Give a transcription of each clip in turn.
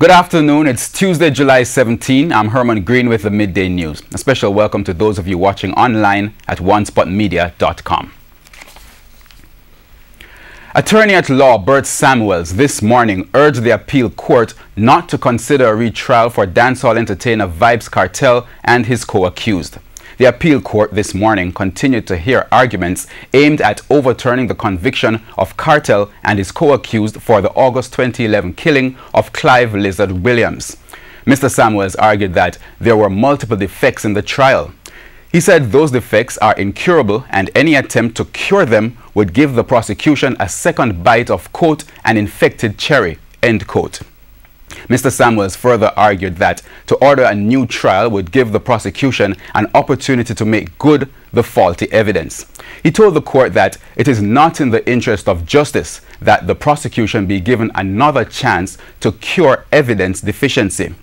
Good afternoon. It's Tuesday, July 17. I'm Herman Green with the Midday News. A special welcome to those of you watching online at onespotmedia.com. Attorney at law Bert Samuels this morning urged the appeal court not to consider a retrial for dancehall entertainer Vybz Kartel and his co-accused. The appeal court this morning continued to hear arguments aimed at overturning the conviction of Kartel and his co-accused for the August 2011 killing of Clive Lizard Williams. Mr. Samuels argued that there were multiple defects in the trial. He said those defects are incurable and any attempt to cure them would give the prosecution a second bite of, quote, an infected cherry, end quote. Mr. Samuels further argued that to order a new trial would give the prosecution an opportunity to make good the faulty evidence. He told the court that it is not in the interest of justice that the prosecution be given another chance to cure evidence deficiency.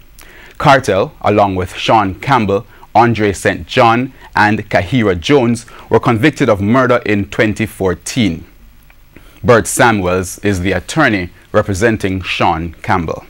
Kartel, along with Sean Campbell, Andre St. John, and Kahira Jones, were convicted of murder in 2014. Bert Samuels is the attorney representing Sean Campbell.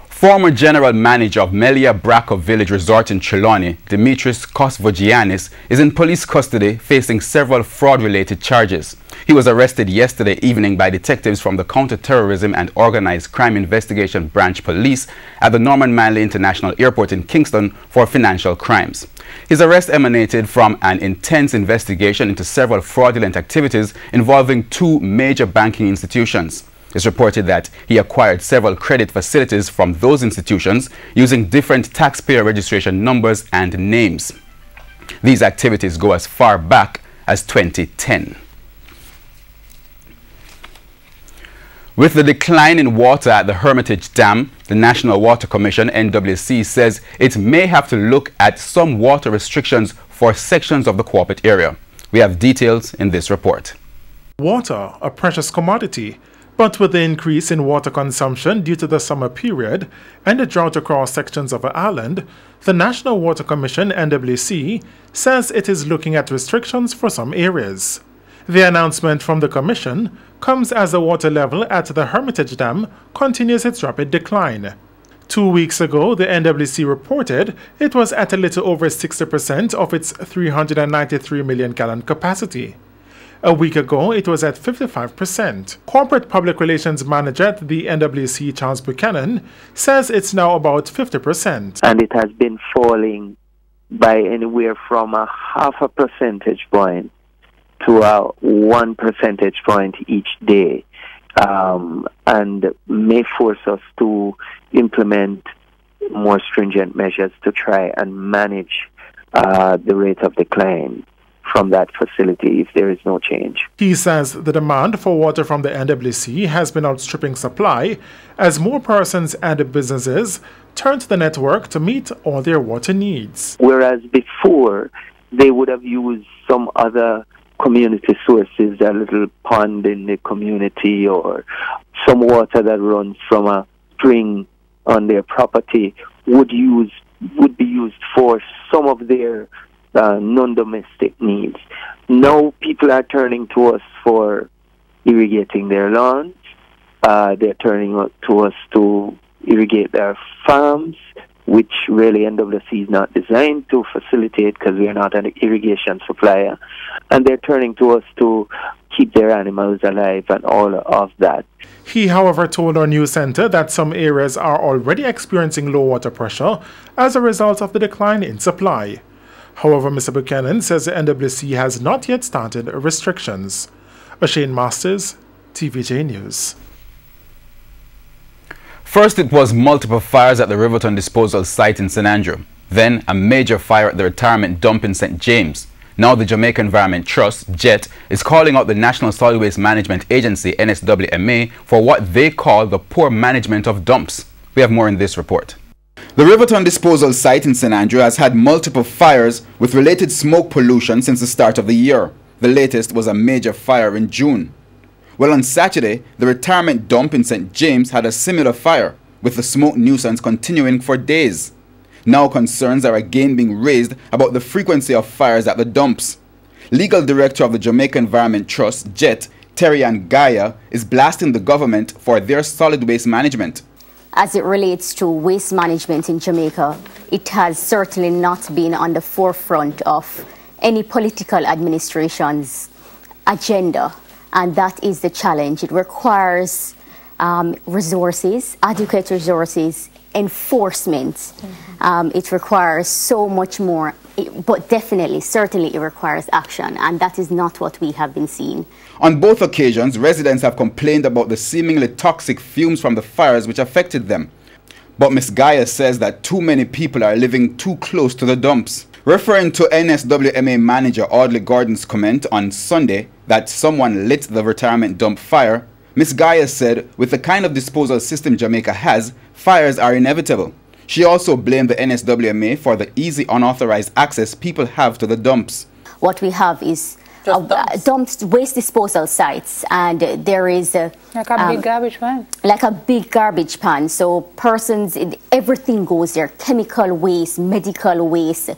Former general manager of Melia Braco Village Resort in Trelawney, Cosmo Giannis, is in police custody facing several fraud-related charges. He was arrested yesterday evening by detectives from the Counter-Terrorism and Organized Crime Investigation Branch Police at the Norman Manley International Airport in Kingston for financial crimes. His arrest emanated from an intense investigation into several fraudulent activities involving two major banking institutions. It's reported that he acquired several credit facilities from those institutions using different taxpayer registration numbers and names. These activities go as far back as 2010. With the decline in water at the Hermitage Dam, the National Water Commission, NWC, says it may have to look at some water restrictions for sections of the Quarpet area. We have details in this report. Water, a precious commodity, but with the increase in water consumption due to the summer period and the drought across sections of the island, the National Water Commission, NWC, says it is looking at restrictions for some areas. The announcement from the Commission comes as the water level at the Hermitage Dam continues its rapid decline. 2 weeks ago, the NWC reported it was at a little over 60% of its 393 million gallon capacity. A week ago, it was at 55%. Corporate Public Relations Manager at the NWC, Charles Buchanan, says it's now about 50%. And it has been falling by anywhere from a half a percentage point to a 1 percentage point each day, and may force us to implement more stringent measures to try and manage the rate of decline from that facility if there is no change. He says the demand for water from the NWC has been outstripping supply as more persons and businesses turn to the network to meet all their water needs. Whereas before, they would have used some other community sources, a little pond in the community or some water that runs from a spring on their property would be used for some of their non-domestic needs. Now people are turning to us for irrigating their lawns. They're turning to us to irrigate their farms, which really NWC is not designed to facilitate because we are not an irrigation supplier. And they're turning to us to keep their animals alive and all of that. He, however, told our news center that some areas are already experiencing low water pressure as a result of the decline in supply. However, Mr. Buchanan says the NWC has not yet started restrictions. Shane Masters, TVJ News. First, it was multiple fires at the Riverton disposal site in St. Andrew. Then, a major fire at the retirement dump in St. James. Now, the Jamaica Environment Trust, JET, is calling out the National Solid Waste Management Agency, NSWMA, for what they call the poor management of dumps. We have more in this report. The Riverton disposal site in St. Andrew has had multiple fires with related smoke pollution since the start of the year. The latest was a major fire in June. Well, on Saturday, the retirement dump in St. James had a similar fire, with the smoke nuisance continuing for days. Now concerns are again being raised about the frequency of fires at the dumps. Legal Director of the Jamaica Environment Trust, JET, Terry-Ann Gaia, is blasting the government for their solid waste management. As it relates to waste management in Jamaica, it has certainly not been on the forefront of any political administration's agenda, and that is the challenge. It requires resources, adequate resources, enforcement. It requires so much more, but definitely, certainly it requires action, and that is not what we have been seeing. On both occasions, residents have complained about the seemingly toxic fumes from the fires which affected them. But Ms. Gaia says that too many people are living too close to the dumps. Referring to NSWMA manager Audley Gordon's comment on Sunday that someone lit the retirement dump fire, Ms. Gaia said with the kind of disposal system Jamaica has, fires are inevitable. She also blamed the NSWMA for the easy unauthorized access people have to the dumps. What we have is dumps, waste disposal sites, and there is like a big garbage pan. Like a big garbage pan. So persons, everything goes there: chemical waste, medical waste,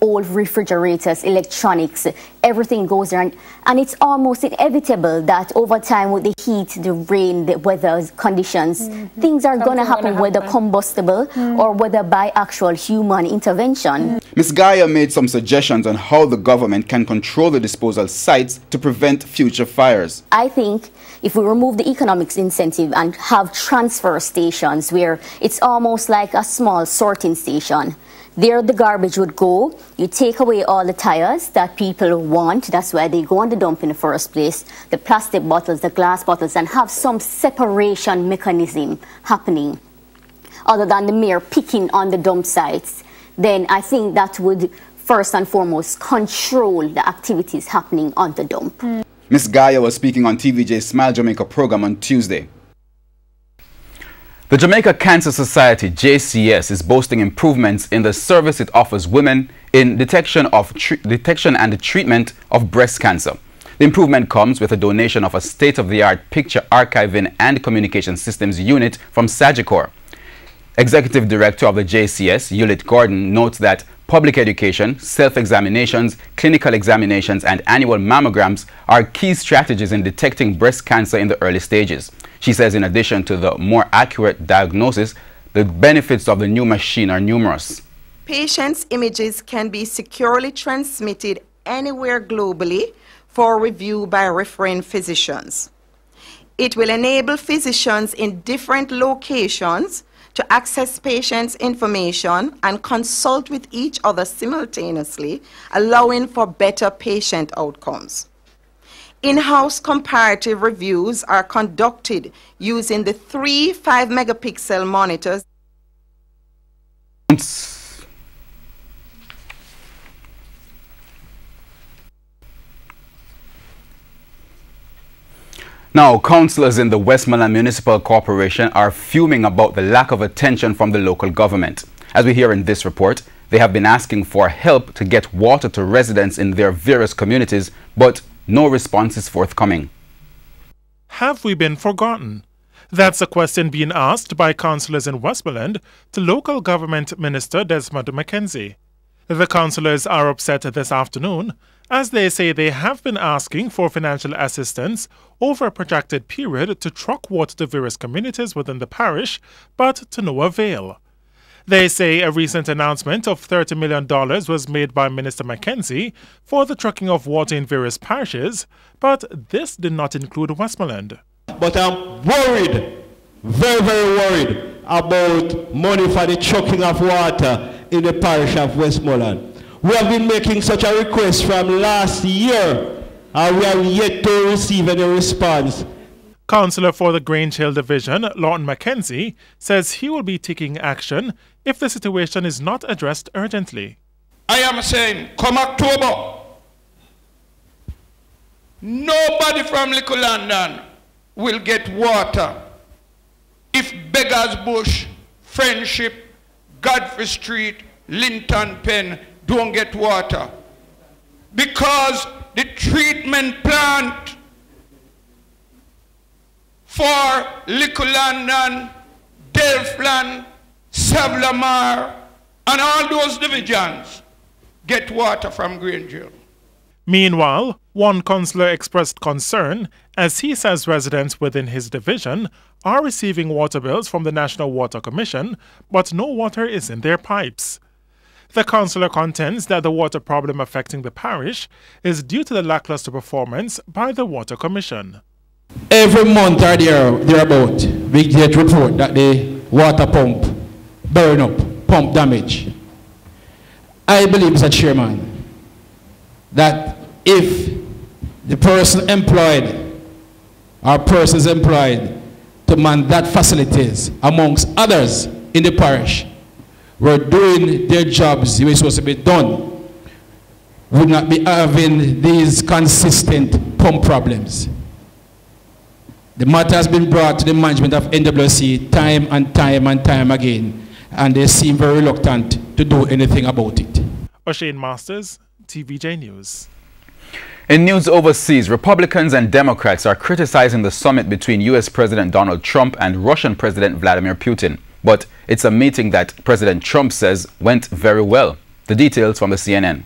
old refrigerators, electronics. Everything goes there, and it's almost inevitable that over time, with the heat, the rain, the weather conditions, things are going to happen, whether combustible or whether by actual human intervention. Ms. Gaia made some suggestions on how the government can control the disposal sites to prevent future fires. I think if we remove the economics incentive and have transfer stations where it's almost like a small sorting station, there the garbage would go. You take away all the tires that people want. That's why they go on the dump in the first place. The plastic bottles, the glass bottles, and have some separation mechanism happening other than the mere picking on the dump sites. Then I think that would first and foremost control the activities happening on the dump. Ms. Gaia was speaking on TVJ's Smile Jamaica program on Tuesday. The Jamaica Cancer Society, JCS, is boasting improvements in the service it offers women in detection and the treatment of breast cancer. The improvement comes with a donation of a state-of-the-art picture archiving and communication systems unit from Sagicor. Executive Director of the JCS, Ulit Gordon, notes that public education, self-examinations, clinical examinations, and annual mammograms are key strategies in detecting breast cancer in the early stages. She says in addition to the more accurate diagnosis, the benefits of the new machine are numerous. Patients' images can be securely transmitted anywhere globally for review by referring physicians. It will enable physicians in different locations to access patients' information and consult with each other simultaneously, allowing for better patient outcomes. In-house comparative reviews are conducted using the 3 5-megapixel monitors. Now, councillors in the Westmoreland Municipal Corporation are fuming about the lack of attention from the local government. As we hear in this report, they have been asking for help to get water to residents in their various communities, but no response is forthcoming. Have we been forgotten? That's a question being asked by councillors in Westmoreland to local government minister Desmond McKenzie. The councillors are upset this afternoon as they say they have been asking for financial assistance over a protracted period to truck water to various communities within the parish, but to no avail. They say a recent announcement of $30 million was made by Minister McKenzie for the trucking of water in various parishes, but this did not include Westmoreland. But I'm worried, very, very worried about money for the trucking of water in the parish of Westmoreland. We have been making such a request from last year, and we have yet to receive any response. Councillor for the Grange Hill Division, Lawton McKenzie, says he will be taking action if the situation is not addressed urgently. I am saying, come October, nobody from Little London will get water if Beggars Bush, Friendship, Godfrey Street, Linton Pen don't get water. Because the treatment plant for Little London, Delfland, Savlamar, and all those divisions get water from Grange Hill. Meanwhile, One councillor expressed concern as he says residents within his division are receiving water bills from the National Water Commission, but no water is in their pipes. The councillor contends that the water problem affecting the parish is due to the lackluster performance by the Water Commission. Every month or thereabout, we get report that the water pump burn up, pump damage. I believe, Mr. Chairman, that if the person employed or persons employed to man that facilities, amongst others in the parish, were doing their jobs the way it's supposed to be done, would not be having these consistent pump problems. The matter has been brought to the management of NWC time and time again, and they seem very reluctant to do anything about it. O'Shane Masters, TVJ News. In news overseas, Republicans and Democrats are criticizing the summit between U.S. President Donald Trump and Russian President Vladimir Putin. But it's a meeting that President Trump says went very well. The details from the CNN.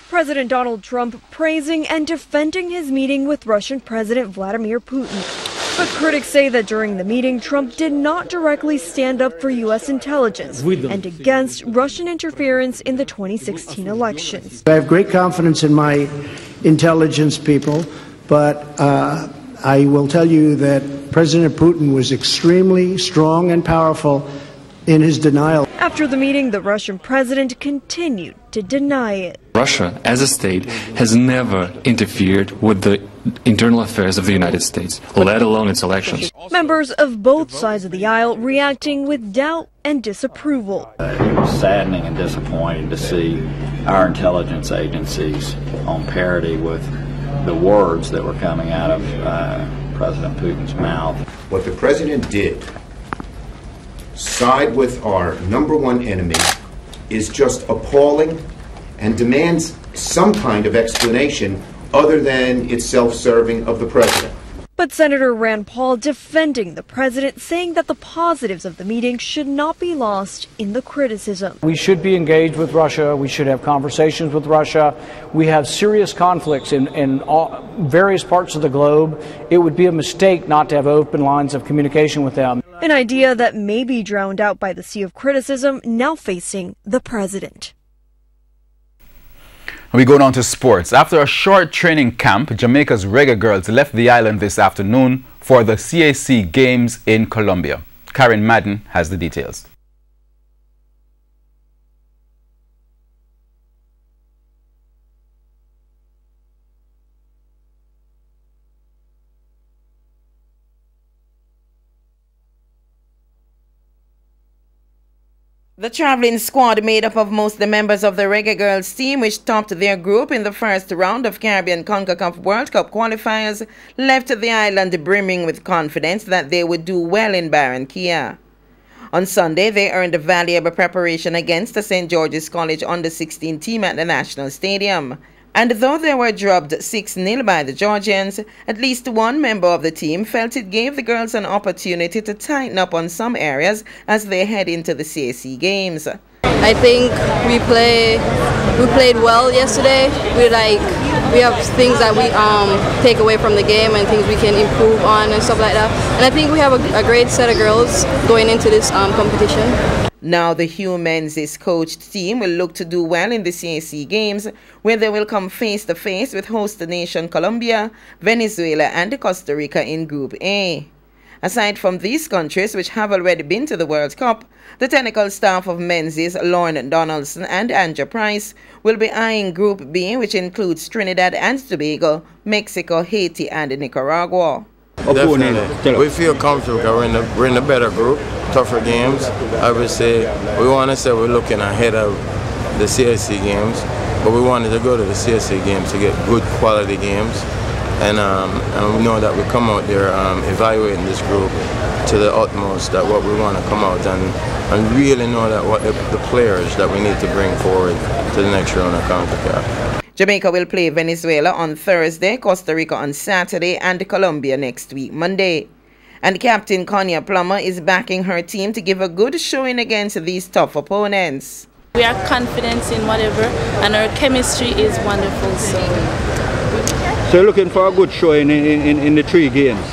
President Donald Trump praising and defending his meeting with Russian President Vladimir Putin. But critics say that during the meeting, Trump did not directly stand up for U.S. intelligence and against Russian interference in the 2016 elections. I have great confidence in my intelligence people, but I will tell you that President Putin was extremely strong and powerful in his denial. After the meeting, the Russian president continued to deny it. Russia, as a state, has never interfered with the internal affairs of the United States, let alone its elections. Members of both sides of the aisle reacting with doubt and disapproval. It was saddening and disappointing to see our intelligence agencies on parity with the words that were coming out of President Putin's mouth. What the president did, side with our #1 enemy, is just appalling and demands some kind of explanation other than it's self-serving of the president. But Senator Rand Paul defending the president, saying that the positives of the meeting should not be lost in the criticism. We should be engaged with Russia. We should have conversations with Russia. We have serious conflicts in various parts of the globe. It would be a mistake not to have open lines of communication with them. An idea that may be drowned out by the sea of criticism now facing the president. We go on to sports. After a short training camp, Jamaica's reggae girls left the island this afternoon for the CAC Games in Colombia. Karen Madden has the details. The traveling squad, made up of most of the members of the Reggae Girls team, which topped their group in the first round of Caribbean CONCACAF World Cup qualifiers, left the island brimming with confidence that they would do well in Barranquilla. On Sunday, they earned a valuable preparation against the St. George's College under-16 team at the National Stadium. And though they were dropped 6-0 by the Georgians, at least one member of the team felt it gave the girls an opportunity to tighten up on some areas as they head into the CAC Games. I think we played well yesterday. We have things that we take away from the game and things we can improve on and stuff like that. And I think we have a great set of girls going into this competition. Now the Humans' coached team will look to do well in the CAC Games, where they will come face-to-face with host nation Colombia, Venezuela and Costa Rica in Group A. Aside from these countries, which have already been to the World Cup, the technical staff of Menzies, Lorne Donaldson and Andrew Price, will be eyeing Group B, which includes Trinidad and Tobago, Mexico, Haiti and Nicaragua. Definitely. We feel comfortable because we're in a better group, tougher games. I would say we want to say we're looking ahead of the CAC games, but we wanted to go to the CAC games to get good quality games. And we know that we come out there evaluating this group to the utmost, that what we want to come out and really know that what the players that we need to bring forward to the next round of CONCACAF. Jamaica will play Venezuela on Thursday, Costa Rica on Saturday, and Colombia next week, Monday. And Captain Konya Plummer is backing her team to give a good showing against these tough opponents. We are confident in whatever, and our chemistry is wonderful, so So you're looking for a good showing in the 3 games?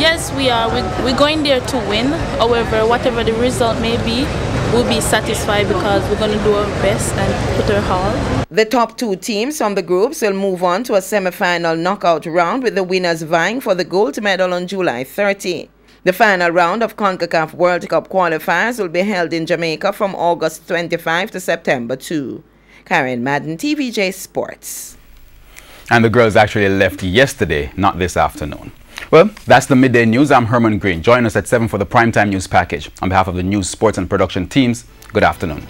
Yes, we are. We're going there to win. However, whatever the result may be, we'll be satisfied because we're going to do our best and put our all. The top 2 teams from the groups will move on to a semi-final knockout round with the winners vying for the gold medal on July 30. The final round of CONCACAF World Cup qualifiers will be held in Jamaica from August 25 to September 2. Karen Madden, TVJ Sports. And the girls actually left yesterday, not this afternoon. Well, that's the Midday News. I'm Herman Green. Join us at 7 for the Primetime News Package. On behalf of the news, sports and production teams, good afternoon.